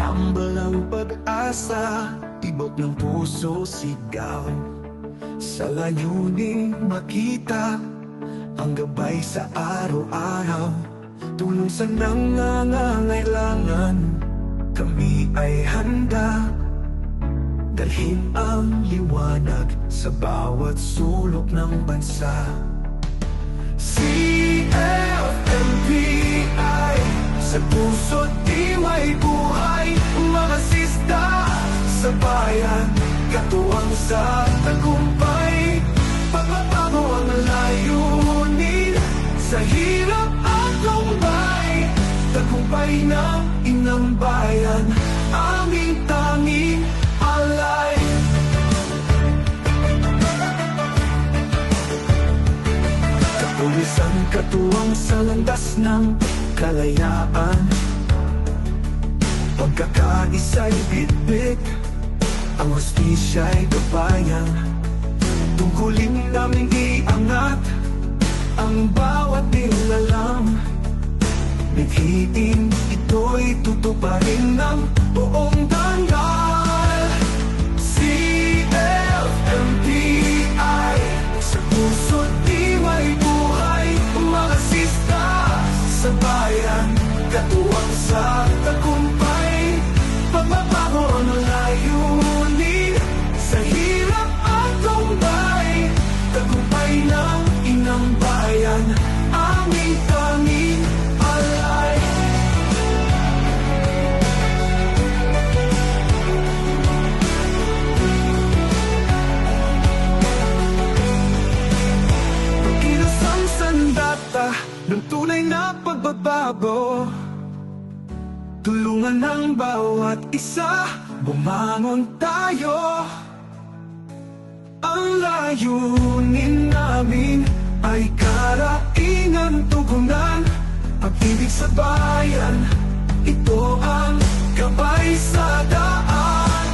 Tambal ang pag-asa, tibok ng puso sigaw. Sa layuning makita ang gabay sa araw-araw. Tulong sa nangangailangan, kami ay handa. Dalhin ang liwanag sa bawat sulok ng bansa. CFMPI, sa puso't di may buhay. Mga sista sa bayan, katuwang sa tagumpay. Pagbabago ang layunin, sa hirap at lumbay. Tagumpay ng inang bayan, aming tanging alay. Kapulisan katuwang sa landas ng kalayaan. Pagkakaisa'y bitbit, ang hustisya'y gabayan. Tungkulin naming iangat ang bawat nilalang. Mithiin ito'y tutuparin ng buong dangal. CFMPI, sa puso't di may buhay. Mga sista sa bayan, katuwang sa tagumpay. Pagbabago ang layunin, sa hirap at lumbay. Tagumpay ng inang bayan, aming tanging alay. Pagkilos ang sandata ng tunay na pagbabago. Tulungan ng bawat isa, bumangon tayo. Ang layunin namin ay karaingan tugunan. Pag-ibig sa bayan, ito ang gabay sa daan.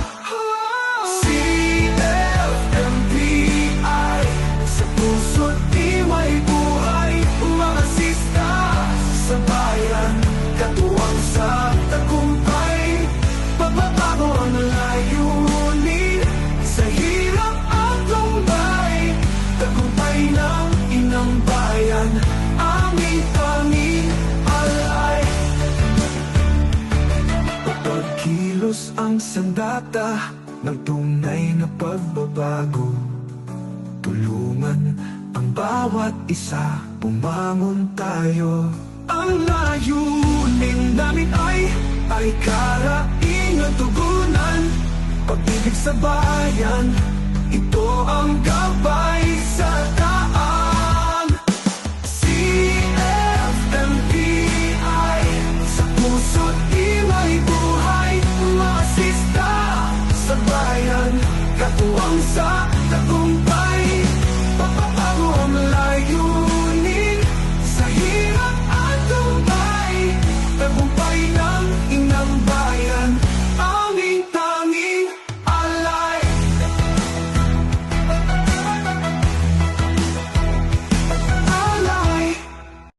CFMPI, sa puso't di may buhay. Mga sista sa bayan, katuwang sa tagumpay. Pagbabago ang layunin, sa hirap at lumbay. Tagumpay ng inang bayan, aming tanging alay. Pagkilos ang sandata ng tunay na pagbabago. Tulungan ang bawat isa, bumangon tayo. Ang layunin namin ay karaingan tugunan. Pag-ibig sa bayan, ito ang gabay sa daan. CFMPI, sa puso't di may buhay. Mga sista sa bayan, katuwang sa tagumpay.